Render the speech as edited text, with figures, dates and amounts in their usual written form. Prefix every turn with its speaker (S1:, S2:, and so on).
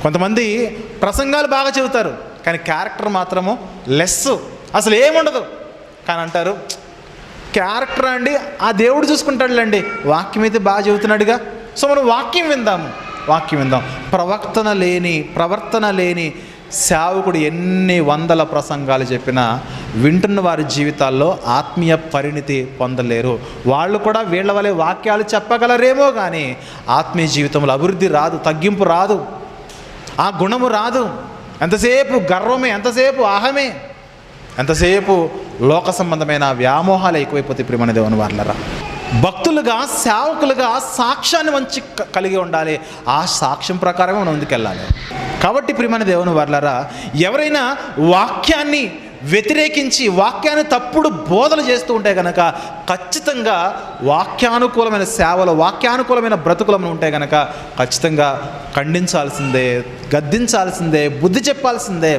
S1: కొంతమంది ప్రసంగాలు బాగా చెబుతారు కానీ క్యారెక్టర్ మాత్రము లెస్, అసలు ఏముండదు. కానీ అంటారు క్యారెక్టర్ అండి ఆ దేవుడు చూసుకుంటాడులేండి, వాక్యం అయితే బాగా చెబుతున్నాడుగా. సో మనం వాక్యం విందాం. ప్రవర్తన లేని సేవకుడు ఎన్ని వందల ప్రసంగాలు చెప్పినా వింటున్న వారి జీవితాల్లో ఆత్మీయ పరిణితి పొందలేరు. వాళ్ళు కూడా వీళ్ళ వలె వాక్యాలు చెప్పగలరేమో కానీ ఆత్మీయ జీవితంలో అభివృద్ధి రాదు, తగ్గింపు రాదు, ఆ గుణము రాదు. ఎంతసేపు గర్వమే, ఎంతసేపు అహమే, ఎంతసేపు లోక సంబంధమైన వ్యామోహాలు ఎక్కువైపోతాయి. ప్రియమైన దేవుని వారలారా, భక్తులుగా సేవకులుగా సాక్ష్యాన్ని మంచి కలిగి ఉండాలి. ఆ సాక్ష్యం ప్రకారమే మనం ముందుకెళ్ళాలి. కాబట్టి ప్రియమైన దేవుని వారలారా, ఎవరైనా వాక్యాన్ని వ్యతిరేకించి వాక్యాన్ని తప్పుడు బోధలు చేస్తూ ఉంటే కనుక ఖచ్చితంగా వాక్యానుకూలమైన సేవలు, వాక్యానుకూలమైన బ్రతుకులు ఉంటే కనుక ఖచ్చితంగా ఖండించాల్సిందే, గద్దించాల్సిందే, బుద్ధి చెప్పాల్సిందే.